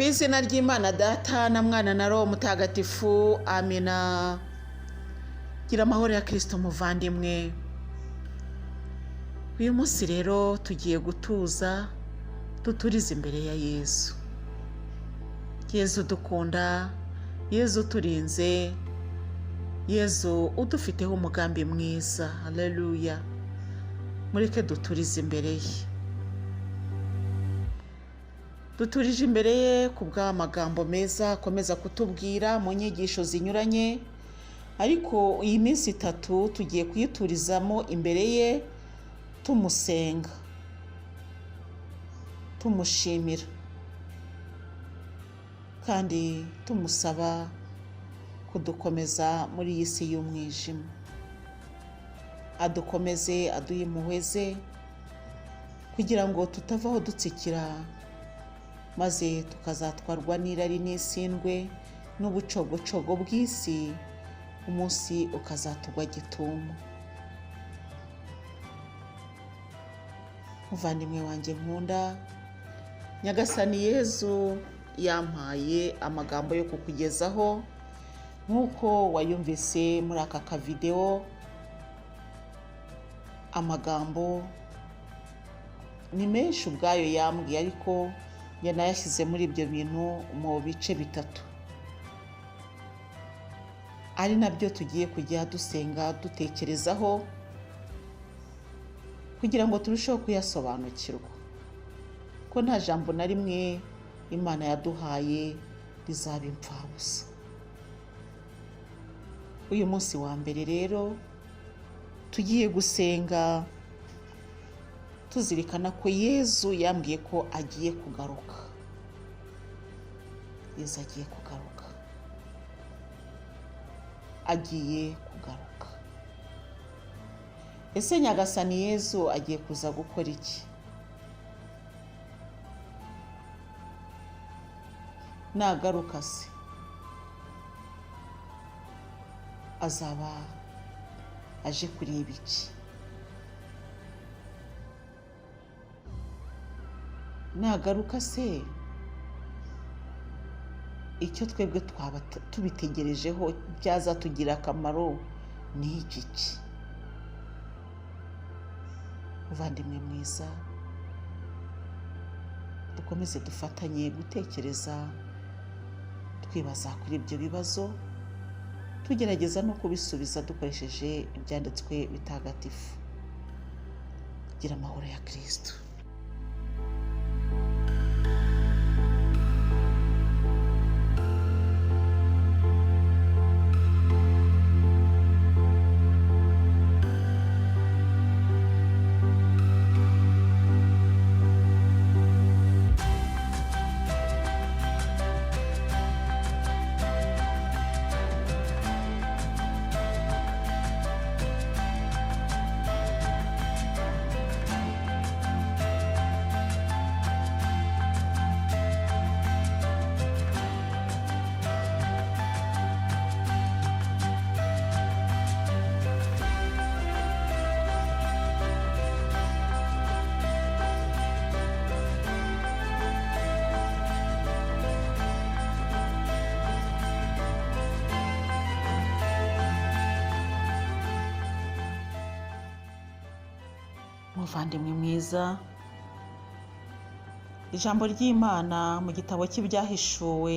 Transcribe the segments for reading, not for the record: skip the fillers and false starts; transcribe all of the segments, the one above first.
izina ry'Imana Data na Mwana na Roho Mutagatifu, amina. Gira amahoro ya Kristo muvandimwe. Uyu munsi rero tugiye gutuza, duturize imbere ya Yesu. Yesu dukunda, Yesu turinze, Yesu udufiteho umugambi mwiza. Haleluya. Mureke duturize imbere ye. Duturije imbere ye kubw'amagambo meza akomeza kutubwira mu nyigisho zinyuranye, ariko iyi minsi 3 tugiye kuyiturizamo imbere ye, tumusenga, tumushimira kandi tumusaba kudukomeza muri iyi si y'umwijima. Adukomeze, aduhe impuhwe ze kugira ngo tutavaho dutsikira, maze tukazatwarwa n'irari n'isindwe n'ubucogocogo bw'isi, umunsi ukazatugwa gitumo. Muvandimwe wanjye nkunda, Nyagasani Yezu yampaye amagambo yo kukugezaho nk'uko wayumvise muri aka kavideo. Amagambo ni menshi ubwayo yambwiye, ariko yanayashyize muri ibyo bintu mu bice 3, ari nabyo tugiye kujya dusenga dutekerezaho kugira ngo turusheho kuyasobanukirwa, ko nta jambo na rimwe Imana yaduhaye rizaba impfabusa. Uyu munsi wa mbere rero tugiye gusenga tuzirikana ko Yezu yambwiye ko agiye kugaruka. Yezu agiye kugaruka, agiye kugaruka. Ese Nyagasani Yezu agiye kuza gukora iki? Nagaruka se azaba aje kureba iki? Nagaruka se icyo twebwe twaba tubitegerejeho byazatugira akamaro ni iki? Muvandimwe mwiza, dukomeze dufatanye gutekereza, twibaza kuri ibyo bibazo, tugerageza no kubisubiza dukoresheje ibyanditswe bitagatifu. Gira amahoro ya Kristo. Muvandimwe mwiza, ijambo ry'Imana mu gitabo cy'ibyahishuwe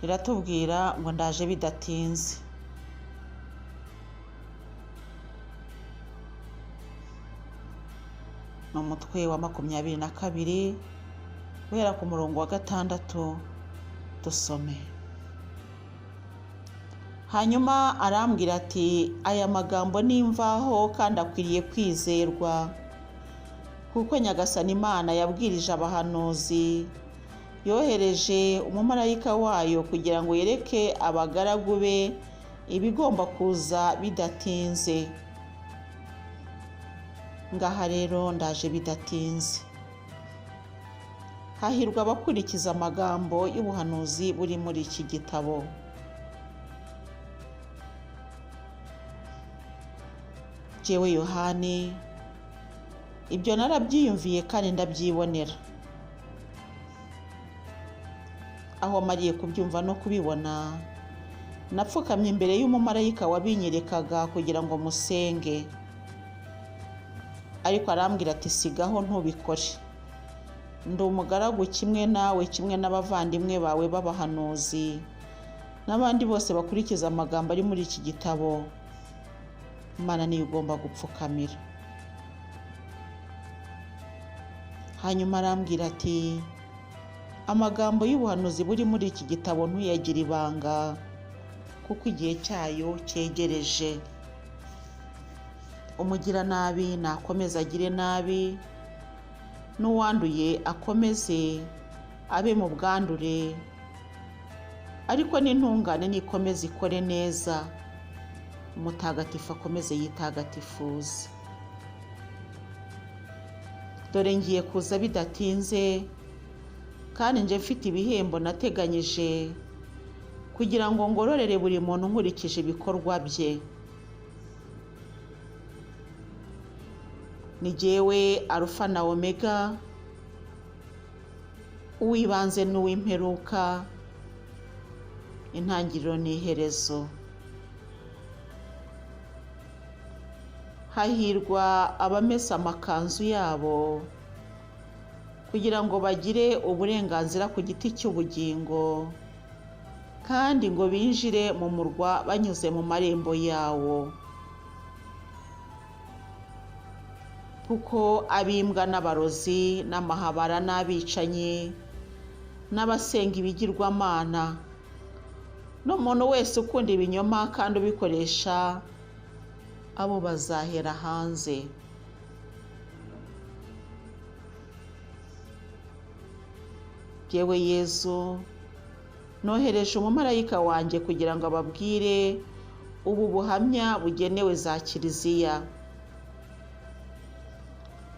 riratubwira ngo ndaje bidatinze. Ni umutwe wa 22 guhera ku murongo wa 6, dusome. Hanyuma arambwira ati, aya magambo ni imvaho kandi akwiriye kwizerwa, kuko Nyagasani Imana yabwirije abahanuzi, yohereje umumarayika wayo kugira ngo yereke abagaragu be ibigomba kuza bidatinze. Ngaha rero ndaje bidatinze. Hahirwa abakurikiza amagambo y'ubuhanuzi buri muri iki gitabo. Jewe Yohani, ibyo narabyiyumviye kandi ndabyibonera. Aho mariye kubyumva no kubibona, napfukamye imbere y'umumarayika wabinyerekaga kugira ngo musenge, ariko arambwira ati sigaho ntubikore. Ndi umugaragu kimwe nawe, kimwe n'abavandimwe bawe b'abahanuzi n'abandi bose bakurikiza amagambo ari muri iki gitabo. Imana niyo ugomba gupfukamira. Hanyuma arambwira ati amagambo y'ubuhanuzi buri muri iki gitabo ntuyagire ibanga, kuko igihe cyayo cyegereje. Umugiranabi nakomeze agire nabi, n'uwanduye akomeze abe mu bwandure, ariko n'intungane nikomeze ikore neza, umutagatifu akomeze yitagatifuze. Dore ngiye kuza bidatinze, kandi nje mfite ibihembo nateganyije kugira ngo ngororere buri muntu nkurikije ibikorwa bye. Ni jyewe Alufa na Omega, uw'ibanze n'uw'imperuka, intangiriro n'iherezo. Hahirwa abamesa amakanzu yabo kugira ngo bagire uburenganzira ku giti cy'ubugingo, kandi ngo binjire mu murwa banyuze mu marembo yawo. Kuko abimbwa n'abarozi n'amahabara n'abicanyi n'abasenga ibigirwamana n'umuntu wese ukunda ibinyoma kandi ubikoresha, abo bazahera hanze. Jyewe Yezu nohereje umumarayika wanjye kugira ngo ababwire ubu buhamya bugenewe za Kiliziya.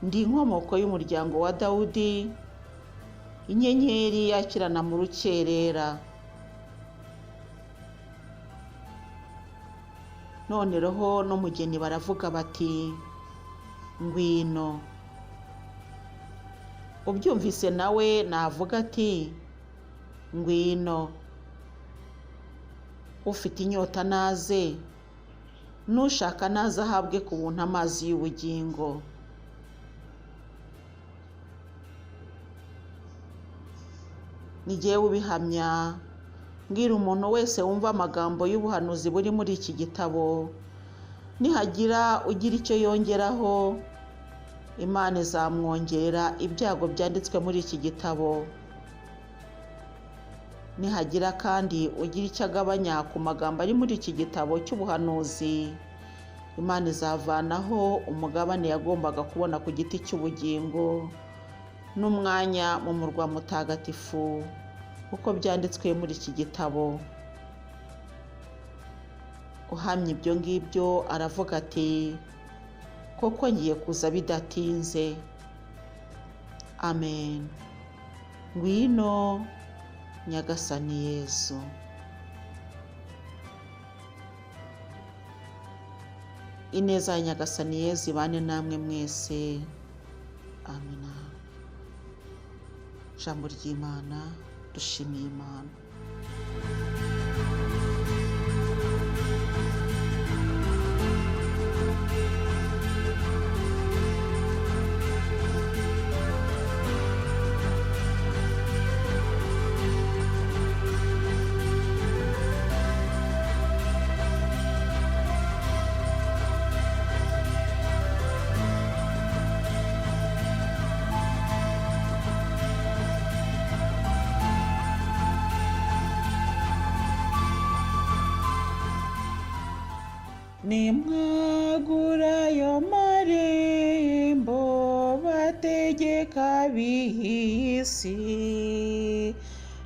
Ndi inkomoko y'umuryango wa Dawudi, inyenyeri yakirana mu rukerera. None roho n'umugeni baravuga bati ngwino. Ubyumvise nawe navuga ati ngwino. Ufite inyota naze, n'ushaka naze ahabwe ku buntu amazi y'ubugingo. Ni jyewe ubihamya, mbwira umuntu wese wumva amagambo y'ubuhanuzi buri muri iki gitabo, nihagira ugira icyo yongeraho, Imana izamwongerera ibyago byanditswe muri iki gitabo. Nihagira kandi ugira icyo agabanya ku magambo ari muri iki gitabo cy'ubuhanuzi, Imana izavanaho umugabane yagombaga kubona ku giti cy'ubugingo n'umwanya mu murwa mutagatifu, uko byanditswe muri iki gitabo. Uhamya ibyo ngibyo aravuga ati koko ngiye kuza bidatinze. Amen. Ngwino Nyagasani Yezu. Ineza ya Nyagasani Yezu ibane namwe mwese. Amina. Ijambo ry'Imana, dushimiye Imana. Nimwagura ayo marembo bategeka b'isi,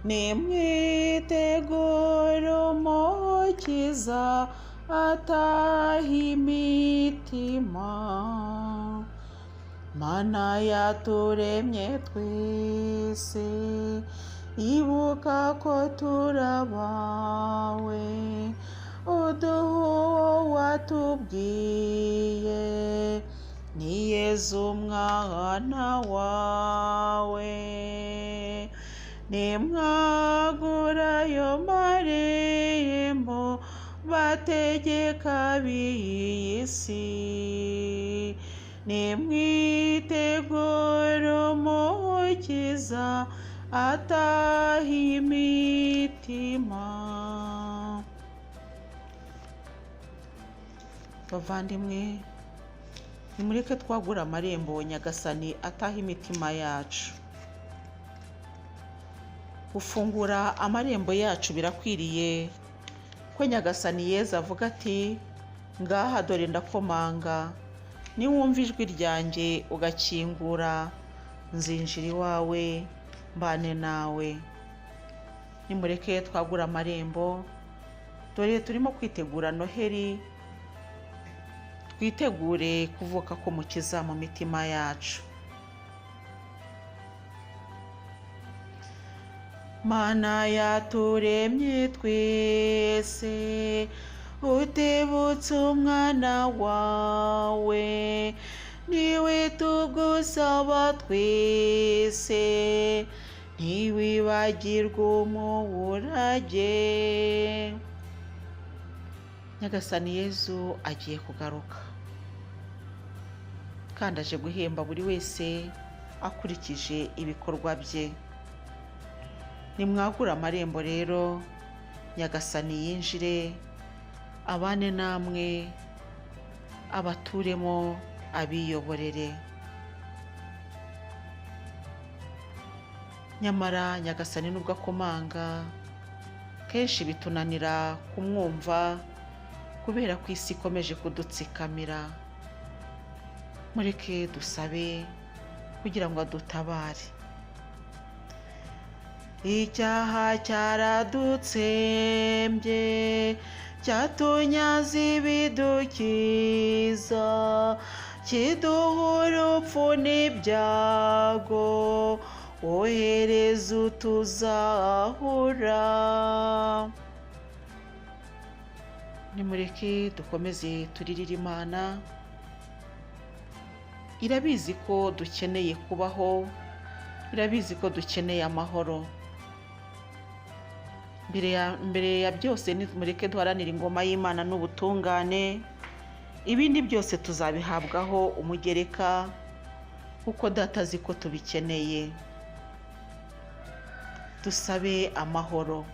nimwitegure Umukiza ataha imitima. Mana yaturemye twese, ibuka ko turabawe, uduha watubwiye, ni Yezu umwana wawe. nimwagura ayo marembo bategeka b'iyi si, nimwitegure umukiza ataha imitima. Bavandimwe, nimureke twagura amarembo Nyagasani ataha imitima yacu. Gufungura amarembo yacu birakwiriye ko Nyagasani Yezu avuga ati, ngaha dore ndakomanga, niwumva ijwi ryanjye ugakingura, nzinjira iwawe mbane nawe. Nimureke twagura amarembo, dore turimo kwitegura Noheli, twitegure kuvuka k'Umukiza mu mitima yacu. Mana yaturemye twese, utebutse umwana wawe, niwe tugusaba twese, ntiwibagirwe umurage. Nyagasani Yezu agiye kugaruka, kandi aje guhemba buri wese akurikije ibikorwa bye. Nimwagura amarembo rero, Nyagasani yinjire, abane namwe, abaturemo, abiyoborere. Nyamara Nyagasani nubwo akomanga, kenshi bitunanira kumwumva kubera ko isi ikomeje kudutsikamira. Mureke dusabe kugira ngo adutabare. Icyaha cyaradutsembye, cyatunyaze ibidukiza, kiduha urupfu n'ibyago, wohereza utuzahura. Nimureke dukomeze turirire Imana, irabizi ko dukeneye kubaho, irabizi ko dukeneye amahoro. Mbere ya byose nimureke duharanire ingoma y'Imana n'ubutungane, ibindi byose tuzabihabwaho umugereka, kuko Data azi ko tubikeneye. Dusabe amahoro.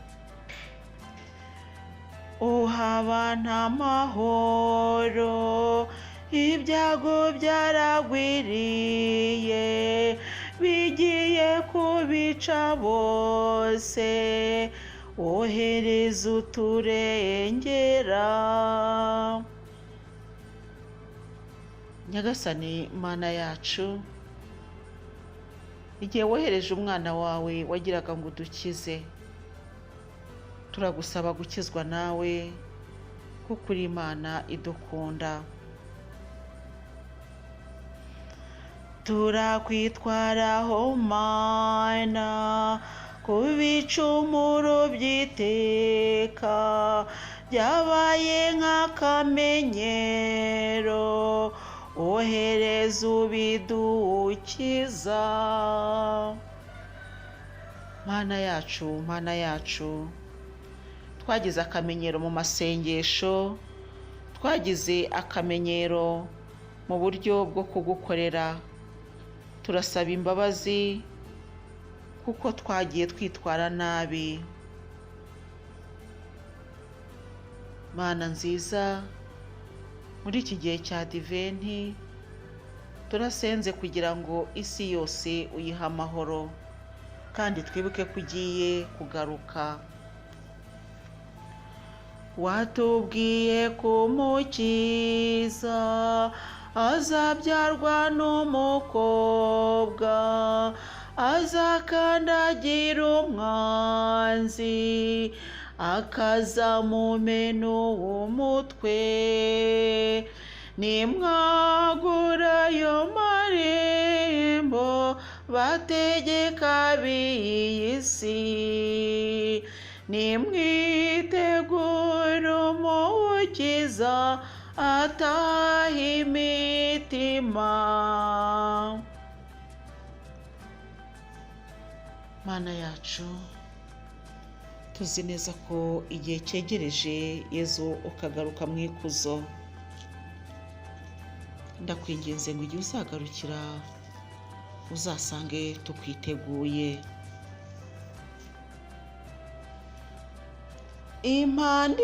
Uha abantu amahoro, ibyago byaragwiriye, bigiye kubica bose, wohereza uturengera. Nyagasani Mana yacu, igihe wohereje umwana wawe wagiraga ngo udukize, turagusaba gukizwa nawe, kuko uri Imana idukunda. Turakwitwaraho Mana, ku bicumuro by'iteka, byabaye nk'akamenyero, wohereza ubidukiza. Mana yacu, Mana yacu, twagize akamenyero mu masengesho, twagize akamenyero mu buryo bwo kugukorera. Turasaba imbabazi kuko twagiye twitwara nabi. Mana nziza, muri iki gihe cya Adiventi, turasenze kugira ngo isi yose uyihe amahoro, kandi twibuke ko ugiye kugaruka. Watubwiye ko Umukiza azabyarwa n'umukobwa, azakandagira umwanzi, akazamumena umutwe. Nimwagura ayo marembo bategeka b'iyi si, nimwitegure umukiza ataha imitima. Mana yacu, tuzi neza ko igihe cyegereje Yezu ukagaruka mu ikuzo. Ndakwinginze ngo igihe uzagarukira uzasange tukwiteguye. Impanda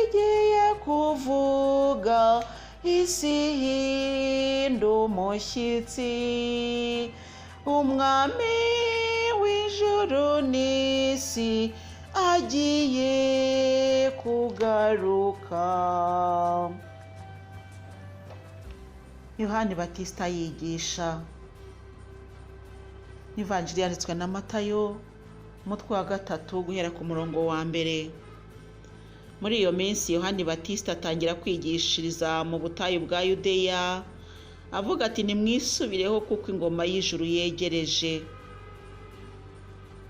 igiye kuvuga, isi ihinda umushyitsi, umwami w'ijuru n'isi agiye kugaruka. Yohani Batista yigisha. Ivanjiri yanditswe na Matayo, umutwe wa 3 guhera ku murongo wa mbere. Muri iyo minsi Yohani Batista atangira kwigishiriza mu butayu bwa Yudeya, avuga ati nimwisubireho kuko ingoma y'ijuru yegereje.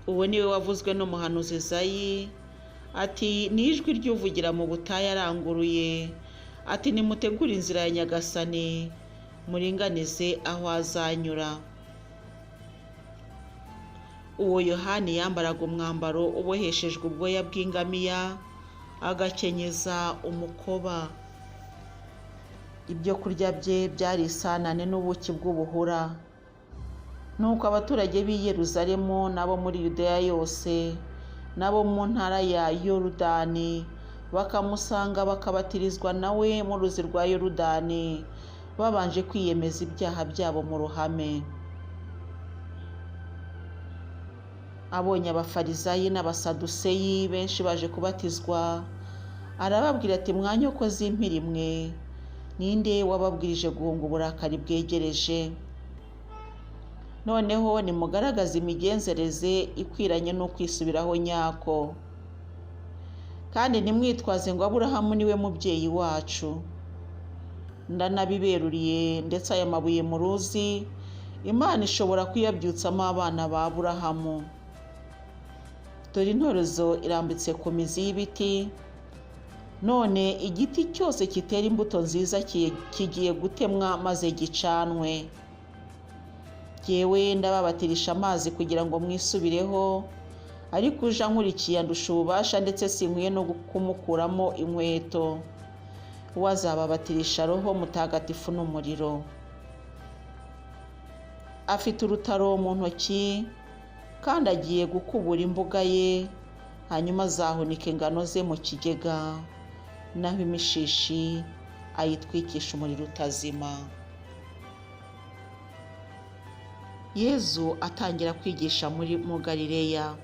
Uwo niwe wavuzwe n'umuhanuzi Izayi ati n'ijwi ry'uvugira mu butayu aranguruye ati nimutegure inzira ya Nyagasani, muringanize aho azanyura. Uwo Yohani yambaraga umwambaro uboheshejwe ubwoya bw'ingamiya, agakenyeza umukoba. Ibyo kurya bye byari isanane n'ubuki bw'ubuhura. Nuko abaturage b'i Yeruzalemu n'abo muri Yudeya yose n'abo mu ntara ya Yorudani bakamusanga bakabatirizwa nawe mu ruzi rwa Yorudani, babanje kwiyemeza ibyaha byabo mu ruhame. Abonye abafarisayi n'abasaduseyi benshi baje kubatizwa, arababwira ati mwanyokozi impiri mwe, ninde wababwirije guhunga uburakari bwegereje? Noneho nimugaragaze imigenzereze ikwiranye no kwisubiraho nyako, kandi nimwitwaze ngo Aburahamu niwe mubyeyi wacu. Ndanabiberuriye, ndetse aya mabuye mu ruzi Imana ishobora kuyabyutsamo abana ba Aburahamu. Dore intorezo irambitse ku mizi y'ibiti, none igiti cyose kitera imbuto nziza kigiye gutemwa maze gicanwe. Jyewe ndababatirisha amazi kugira ngo mwisubireho, ariko uje ankurikiye andusha ububasha, ndetse sinkwiye no kumukuramo inkweto. We azababatirisha Roho Mutagatifu n'umuriro. Afite urutaro mu ntoki, kandi agiye gukubura imbuga ye, hanyuma azahunika ingano ze mu kigega, naho imishishi ayitwikisha umuriro utazima. Yezu atangira kwigisha mu Galileya.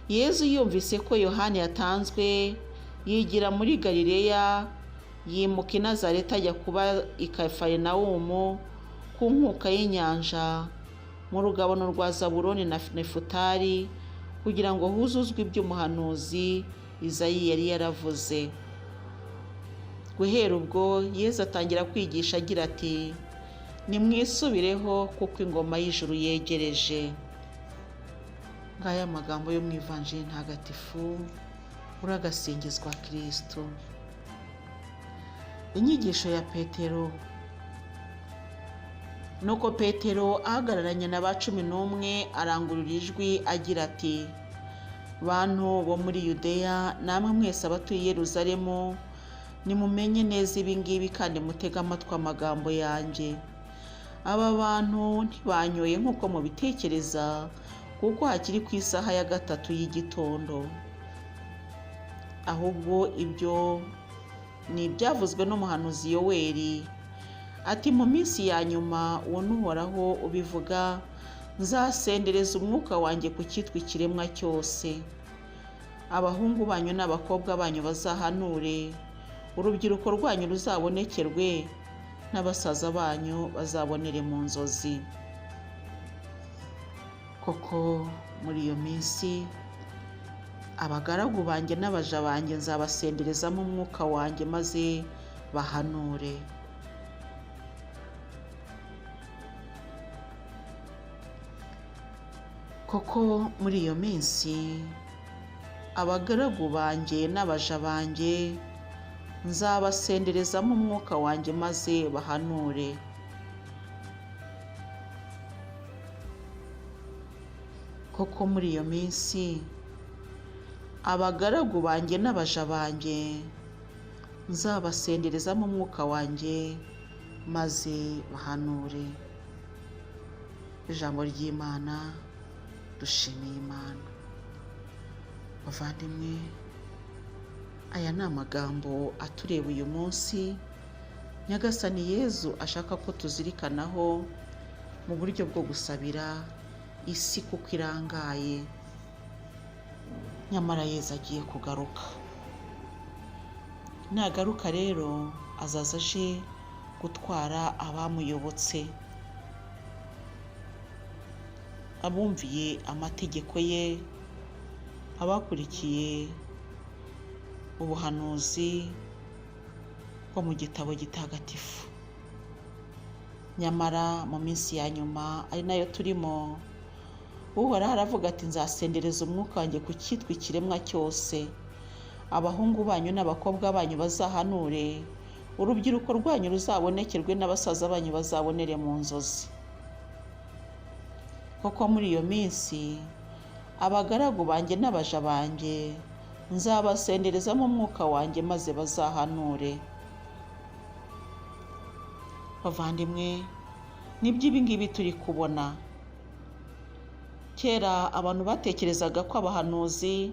Yezu yumvise ko Yohani yatanzwe, yigira muri Galileya, yimuka i Nazareti ajya kuba i Kafarinawumu ku nkuka y'inyanja, mu rugabano rwa Zabuloni na Nefutali, kugira ngo huzuzwe iby'umuhanuzi Izayi yari yaravuze. Guhera ubwo Yezu atangira kwigisha agira ati nimwisubireho kuko ingoma y'ijuru yegereje. Ngaya amagambo yo mu Ivanjiri ntagatifu. Uragasingizwa Kristo. Inyigisho ya Petero. Nuko Petero ahagararanye na ba 11 arangurura ijwi agira ati bantu bo muri Yudeya, namwe mwese abatuye i Yeruzalemu, nimumenye neza ibi ngibi kandi mutege amatwi amagambo yanjye. Aba bantu ntibanyoye nk'uko mubitekereza, kuko hakiri ku isaha ya 3 y'igitondo. Ahubwo ibyo ni ibyavuzwe n'umuhanuzi Yoweli ati mu minsi ya nyuma uwo n'Uhoraho ubivuga, nzasendereza umwuka wanjye ku cyitwa ikiremwa cyose. Abahungu banyu n'abakobwa banyu bazahanure, urubyiruko rwanyu ruzabonekerwe, n'abasaza banyu bazabonere mu nzozi. Koko muri iyo minsi abagaragu banjye n'abaja banjye nzabasenderezamo umwuka wanjye maze bahanure. Koko muri iyo minsi abagaragu banjye n'abaja banjye nzabasenderezamo umwuka wanjye maze bahanure. koko muri iyo minsi abagaragu banjye n'abaja banjye nzabasenderezamo umwuka wanjye maze bahanure. Ijambo ry'Imana. Dushimiye Imana. Bavandimwe, aya ni amagambo atureba uyu munsi Nyagasani Yezu ashaka ko tuzirikanaho mu buryo bwo gusabira isi kuko irangaye. Nyamara Yezu agiye kugaruka. Nagaruka rero azaza aje gutwara abamuyobotse, abumviye amategeko ye, abakurikiye ubuhanuzi bwo mu gitabo gitagatifu. Nyamara mu minsi ya nyuma ari nayo turimo, Uhoraho aravuga ati nzasendereza umwuka wanjye ku cyitwa ikiremwa cyose. Abahungu banyu n'abakobwa banyu bazahanure, urubyiruko rwanyu ruzabonekerwe n'abasaza banyu bazabonere mu nzozi. Koko muri iyo minsi abagaragu banjye n'abaja banjye nzabasenderezamo umwuka wanjye maze bazahanure. Bavandimwe, nibyo ibi ngibi turi kubona. Kera abantu batekerezaga ko abahanuzi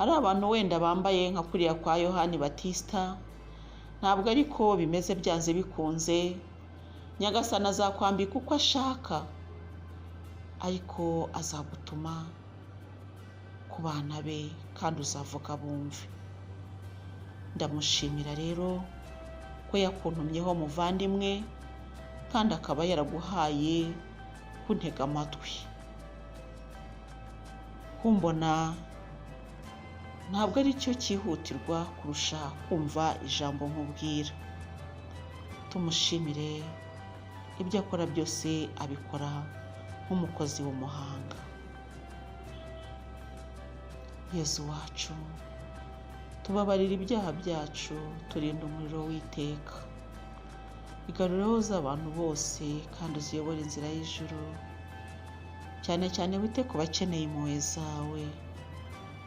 ari abantu wenda bambaye nka kuriya kwa Yohani Batista. Ntabwo ariko bimeze, byanze bikunze. Nyagasani azakwambika uko ashaka, ariko azagutuma ku bana be kandi uzavuga bumve. Ndamushimira rero ko yakuntumyeho muvandimwe kandi akaba yaraguhaye kuntega amatwi. Kumbona ntabwo ari cyo cyihutirwa kurusha kumva ijambo nkubwira. Tumushimire, ibyo akora byose abikora nk'umukozi w'umuhanga. Yezu wacu, tubabarira ibyaha byacu, turinde umuriro w'iteka. Igarureho z'abantu bose kandi uziyobore inzira y'ijuru. Cyane cyane wite ku bakeneye impuhwe zawe,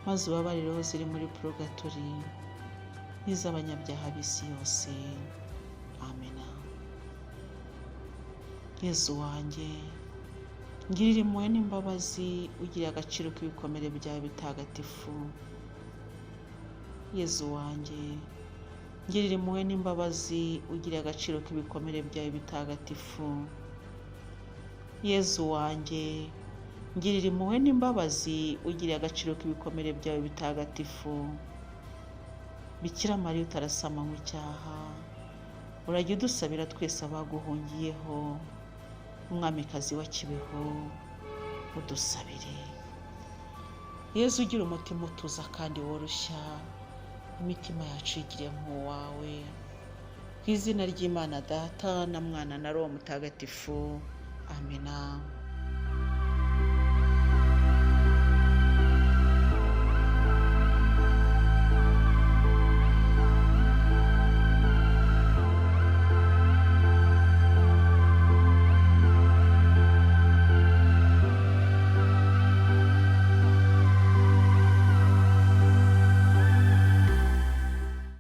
maze ubabarireho ziri muri purgatori n'iz'abanyabyaha b'isi yose. Amena. Yezu wanjye, ngirira impuhwe n'imbabazi, ugirire agaciro k'ibikomere byawe bitagatifu. Yezu wanjye, ngirira impuhwe n'imbabazi, ugirire agaciro k'ibikomere byawe bitagatifu. Yezu wanjye, ngirira impuhwe n'imbabazi, ugirire agaciro k'ibikomere byawe bitagatifu. Bikira Mariya utarasamanywe icyaha, urajya udusabira twese abaguhungiyeho. Umwamikazi wa Kibeho, udusabire. Yezu ugira umutima utuza kandi woroshya, imitima yacu igire nk'uwawe. Ku izina ry'Imana Data na Mwana na Roho Mutagatifu. Amena.